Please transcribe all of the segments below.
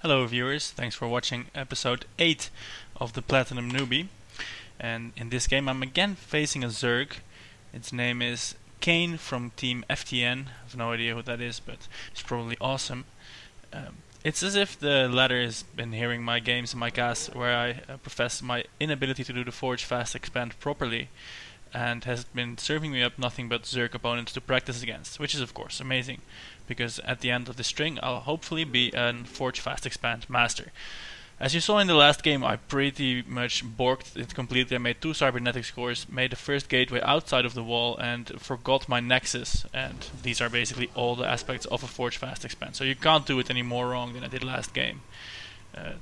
Hello viewers, thanks for watching episode 8 of the Platinum Newbie. And in this game I'm again facing a Zerg. Its name is Kane from Team FTN. I have no idea who that is, but it's probably awesome. It's as if the Lather has been hearing my games and my casts where I profess my inability to do the Forge Fast Expand properly, and has been serving me up nothing but Zerg opponents to practice against, which is of course amazing, because at the end of the string I'll hopefully be a Forge Fast Expand master. As you saw in the last game, I pretty much borked it completely. I made 2 cybernetics cores, made the first gateway outside of the wall, and forgot my nexus, and these are basically all the aspects of a Forge Fast Expand, so you can't do it any more wrong than I did last game.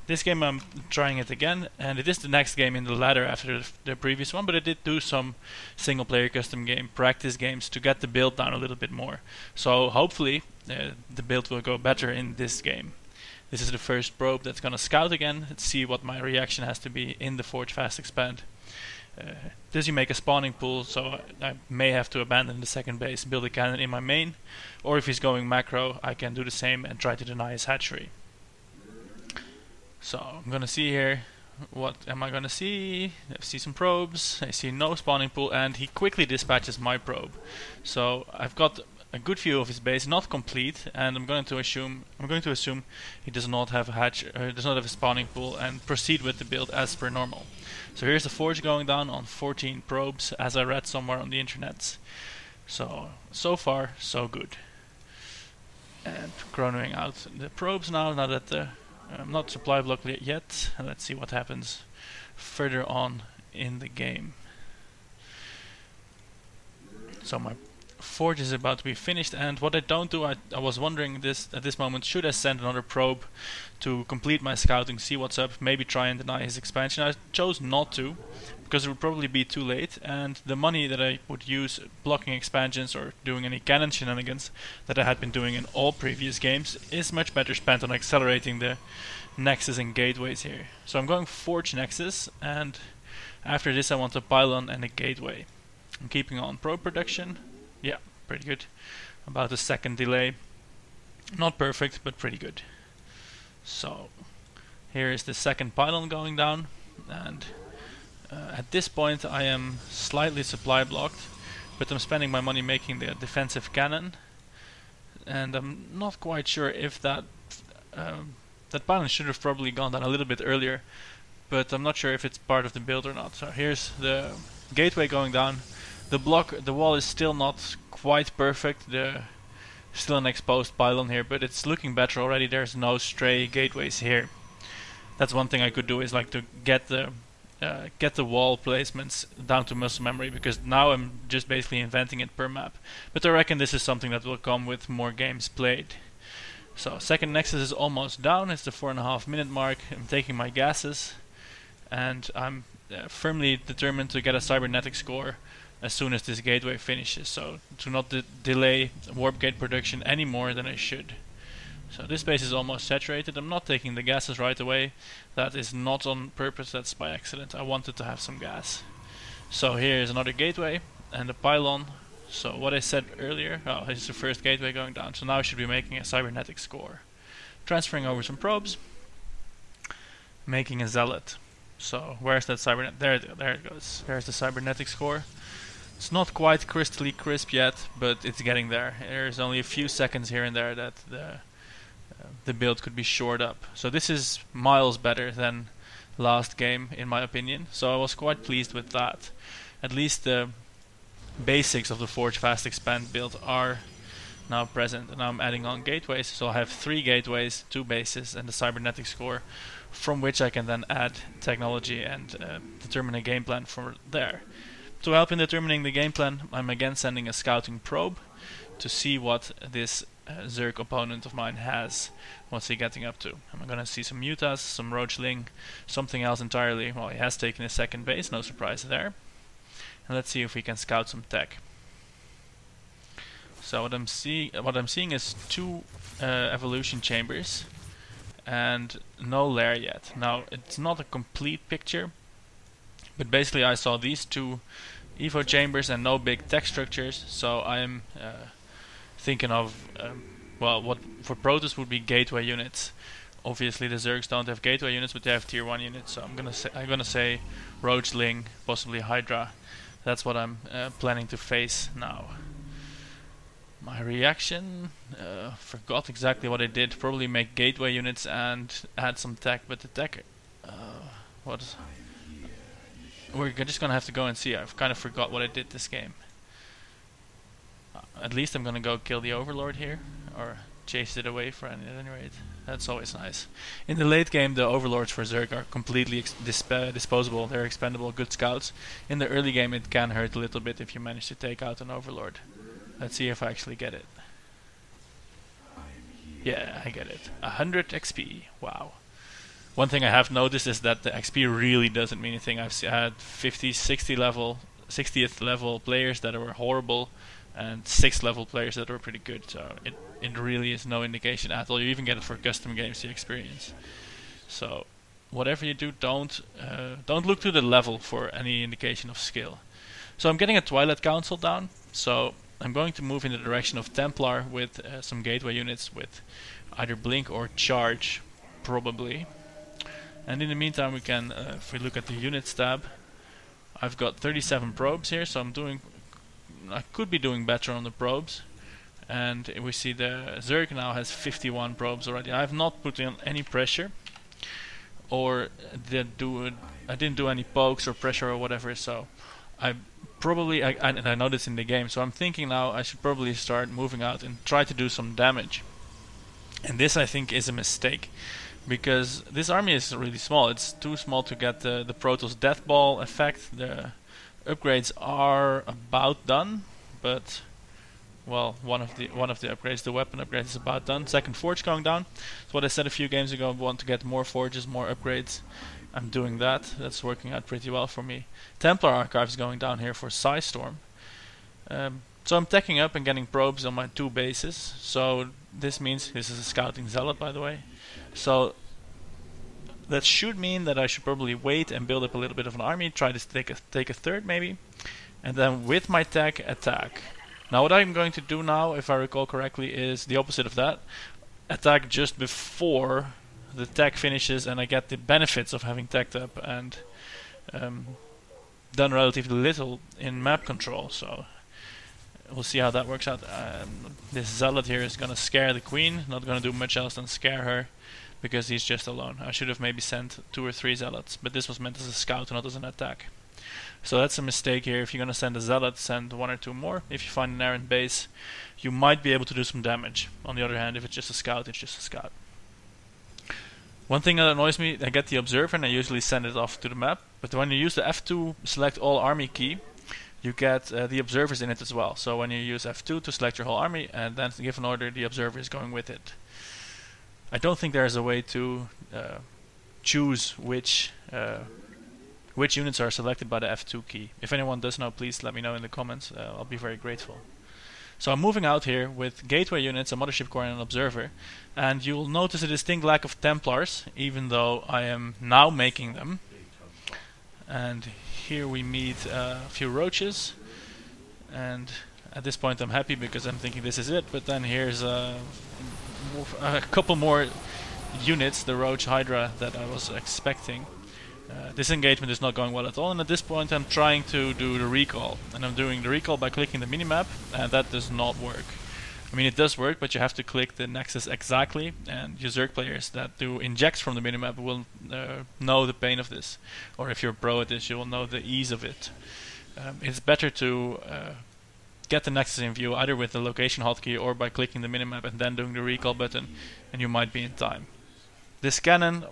This game I'm trying it again, and it is the next game in the ladder after the previous one, but I did do some single player custom game practice games to get the build down a little bit more. So hopefully the build will go better in this game. This is the first probe that's gonna scout again and see what my reaction has to be in the Forge Fast Expand. Does he make a spawning pool, so I may have to abandon the second base, build a cannon in my main, or if he's going macro I can do the same and try to deny his hatchery. So I'm gonna see here, what am I gonna see? I see some probes, I see no spawning pool, and he quickly dispatches my probe. So I've got a good view of his base, not complete, and I'm going to assume he does not have a spawning pool, and proceed with the build as per normal. So here's the forge going down on 14 probes, as I read somewhere on the internet. So far so good. And chronoing out the probes now that the not supply block yet, and let's see what happens further on in the game. So my forge is about to be finished, and what I don't do, I was wondering at this moment, should I send another probe to complete my scouting, see what's up, maybe try and deny his expansion. I chose not to, because it would probably be too late, and the money that I would use blocking expansions or doing any cannon shenanigans that I had been doing in all previous games is much better spent on accelerating the nexus and gateways here. So I'm going forge nexus, and after this I want a pylon and a gateway. I'm keeping on probe production. Yeah, pretty good. About a second delay. Not perfect, but pretty good. So here is the second pylon going down, and at this point I am slightly supply blocked, but I'm spending my money making the defensive cannon, and I'm not quite sure if that pylon should have probably gone down a little bit earlier, but I'm not sure if it's part of the build or not. So here's the gateway going down. The wall is still not quite perfect. Still an exposed pylon here, but it's looking better already. There's no stray gateways here. That's one thing I could do, is like to get the wall placements down to muscle memory, because now I'm just basically inventing it per map. But I reckon this is something that will come with more games played. So second nexus is almost down. It's the 4.5 minute mark. I'm taking my gases, and I'm firmly determined to get a cybernetic score as soon as this gateway finishes, so to not delay warp gate production any more than I should. So this base is almost saturated. I'm not taking the gases right away. That is not on purpose, that's by accident. I wanted to have some gas. So here is another gateway and a pylon. So what I said earlier, this is the first gateway going down, so now I should be making a cybernetic score. Transferring over some probes, making a zealot. So where's that cybernet? There it goes. There's the cybernetic score. It's not quite crystally crisp yet, but it's getting there. There's only a few seconds here and there that the build could be shored up. So this is miles better than last game, in my opinion. So I was quite pleased with that. At least the basics of the Forge Fast Expand build are now present, and now I'm adding on gateways. So I have 3 gateways, 2 bases, and the cybernetic score, from which I can then add technology and determine a game plan from there. To help in determining the game plan, I'm again sending a scouting probe to see what this Zerg opponent of mine has. What's he getting up to? I'm gonna see some mutas, some roachling, something else entirely. Well, he has taken his second base, no surprise there. And let's see if we can scout some tech. So what I'm seeing is 2 evolution chambers and no lair yet. Now it's not a complete picture, but basically I saw these 2 evo chambers and no big tech structures, so I'm thinking of what for Protoss would be gateway units, Obviously the Zergs don't have gateway units, but they have tier 1 units, so I'm gonna say Roachling, possibly Hydra. That's what I'm planning to face now. My reaction, forgot exactly what I did. Probably make gateway units and add some tech, but the tech, we're just gonna have to go and see. I've kind of forgot what I did this game. At least I'm gonna go kill the Overlord here, or chase it away for at any rate. That's always nice. In the late game, the Overlords for Zerg are completely disposable. They're expendable, good scouts. In the early game, it can hurt a little bit if you manage to take out an Overlord. Let's see if I actually get it. Yeah, I get it. 100 XP. Wow. One thing I have noticed is that the XP really doesn't mean anything. I've had 50, 60th level players that were horrible, and 6th level players that were pretty good. So it really is no indication at all. You even get it for custom games, the experience. So whatever you do, don't look to the level for any indication of skill. So I'm getting a Twilight Council down. So I'm going to move in the direction of Templar with some gateway units with either Blink or Charge, probably. And in the meantime, we can, if we look at the units tab, I've got 37 probes here, so I could be doing better on the probes. And we see the Zerg now has 51 probes already. I have not put in any pressure, or I didn't do any pokes or pressure or whatever. So I know this in the game. So I'm thinking now I should probably start moving out and try to do some damage. And this, I think, is a mistake, because this army is really small. It's too small to get the Protoss Death Ball effect. The upgrades are about done, but well, one of the upgrades, the weapon upgrade, is about done. Second forge going down. So what I said a few games ago, I want to get more forges, more upgrades. I'm doing that. That's working out pretty well for me. Templar Archives going down here for Psystorm. So I'm teching up and getting probes on my 2 bases. So this means this is a scouting zealot, by the way. So that should mean that I should probably wait and build up a little bit of an army, try to take a third maybe, and then with my tech attack. Now what I'm going to do now, if I recall correctly, is the opposite of that. Attack just before the tech finishes and I get the benefits of having teched up and done relatively little in map control. So we'll see how that works out. This zealot here is going to scare the queen, not going to do much else than scare her, because he's just alone. I should have maybe sent 2 or 3 zealots, but this was meant as a scout and not as an attack. So that's a mistake here. If you're going to send a zealot, send 1 or 2 more. If you find an errant base, you might be able to do some damage. On the other hand, if it's just a scout, it's just a scout. One thing that annoys me, I get the observer and I usually send it off to the map, but when you use the F2 select all army key, you get the observers in it as well. So when you use F2 to select your whole army and then give an order, the observer is going with it. I don't think there is a way to choose which units are selected by the F2 key. If anyone does know, please let me know in the comments. I'll be very grateful. So I'm moving out here with gateway units, a mothership core and an observer, and you'll notice a distinct lack of Templars, even though I am now making them. And here we meet a few roaches, and at this point I'm happy because I'm thinking this is it, but then here's a couple more units, the Roach Hydra, that I was expecting. This engagement is not going well at all, and at this point I'm trying to do the recall, and I'm doing the recall by clicking the minimap, and that does not work. I mean, it does work, but you have to click the nexus exactly, and your Zerg players that do injects from the minimap will know the pain of this, or if you're pro at this, you will know the ease of it. It's better to get the nexus in view either with the location hotkey or by clicking the minimap and then doing the recall button, and you might be in time. This cannon,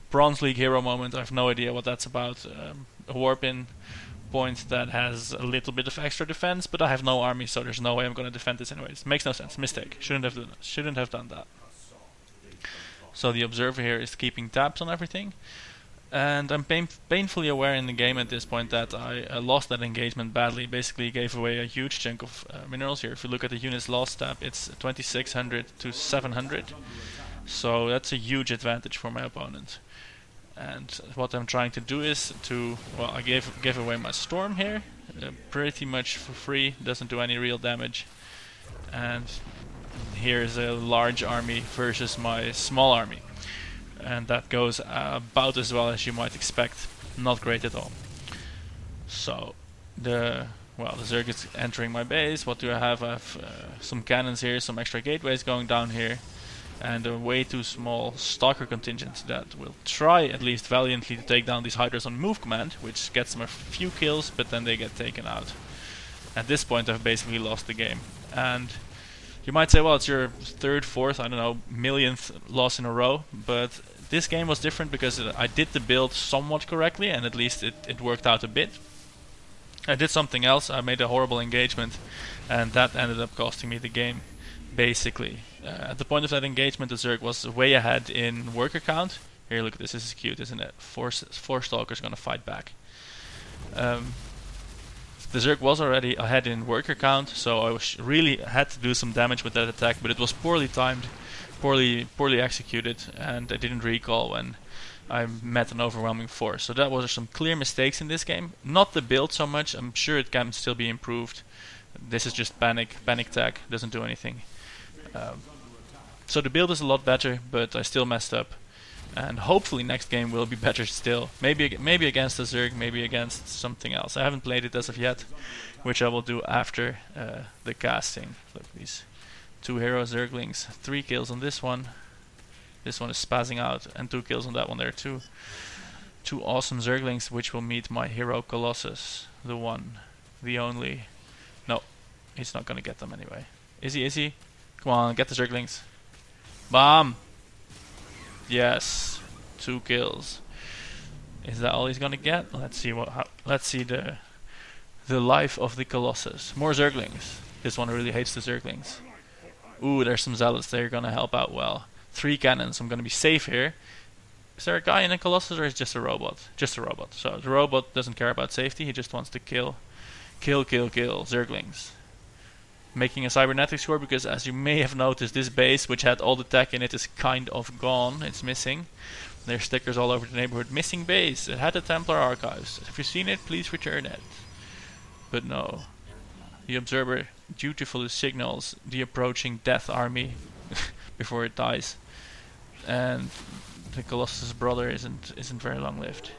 Bronze League hero moment, I have no idea what that's about. A warp-in point that has a little bit of extra defense, but I have no army, so there's no way I'm going to defend this anyways. Makes no sense. Mistake. Shouldn't have done that. So the observer here is keeping tabs on everything, and I'm painfully aware in the game at this point that I lost that engagement badly. Basically gave away a huge chunk of minerals here. If you look at the units lost tab, it's 2600 to 700. So that's a huge advantage for my opponent. And what I'm trying to do is to, well, I gave away my storm here, pretty much for free, doesn't do any real damage. And here's a large army versus my small army. and that goes about as well as you might expect. Not great at all. So the Zerg is entering my base. What do I have? I have some cannons here, some extra gateways going down here, and a way too small stalker contingent that will try at least valiantly to take down these hydras on move command, which gets them a few kills, but then they get taken out. At this point I've basically lost the game. And you might say, well, it's your third, fourth, I don't know, millionth loss in a row, but this game was different because I did the build somewhat correctly, and at least it worked out a bit. I did something else, I made a horrible engagement, and that ended up costing me the game, basically. At the point of that engagement, the Zerg was way ahead in worker count. Here, look at this, this is cute, isn't it? Four Stalkers gonna fight back. The Zerg was already ahead in worker count, so I really had to do some damage with that attack, but it was poorly timed, poorly executed, and I didn't recall when I met an overwhelming force. So that was some clear mistakes in this game. Not the build so much, I'm sure it can still be improved. This is just panic tag, doesn't do anything. So the build is a lot better, but I still messed up. And hopefully next game will be better still. Maybe against the Zerg, maybe against something else. I haven't played it as of yet, which I will do after the casting. Look, these 2 hero Zerglings, 3 kills on this one. This one is spazzing out, and 2 kills on that one there too. 2 awesome Zerglings, which will meet my hero Colossus. The one, the only. No, he's not gonna get them anyway. Is he? Is he? Come on, get the Zerglings. Bomb! Yes, 2 kills. Is that all he's gonna get? Let's see let's see the life of the Colossus. More Zerglings. This one really hates the Zerglings. Ooh, there's some zealots. They're gonna help out well. 3 cannons. I'm gonna be safe here. Is there a guy in a Colossus, or is it just a robot? Just a robot. So the robot doesn't care about safety. He just wants to kill Zerglings. Making a cybernetic score, because as you may have noticed, this base, which had all the tech in it, is kind of gone. It's missing. There's stickers all over the neighborhood. Missing base. It had the Templar archives. If you've seen it, please return it. But no. The observer dutifully signals the approaching death army before it dies. And the Colossus brother isn't very long lived.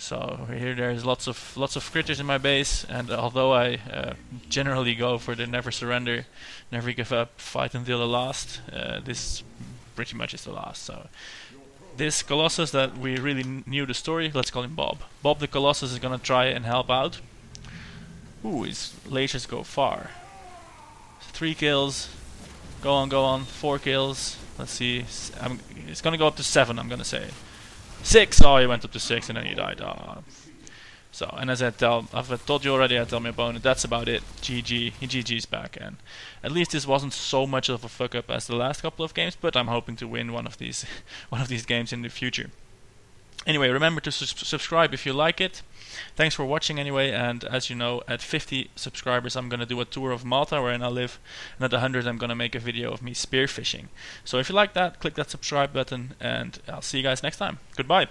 So here there's lots of critters in my base, and although I generally go for the never surrender, never give up, fight until the last, this pretty much is the last. So this Colossus that we really knew the story, let's call him Bob. Bob the Colossus is gonna try and help out. Ooh, his lasers go far. 3 kills, go on, 4 kills. Let's see, it's gonna go up to 7, I'm gonna say. 6! Oh, he went up to 6 and then he died. Oh. So, and as I've told you already, I tell my opponent, that's about it. GG. He GG's back, and at least this wasn't so much of a fuck up as the last couple of games, but I'm hoping to win one of these games in the future. Anyway, remember to subscribe if you like it. Thanks for watching anyway, and as you know, at 50 subscribers I'm gonna do a tour of Malta where I live, and at 100 I'm gonna make a video of me spearfishing. So if you like that, click that subscribe button, and I'll see you guys next time. Goodbye!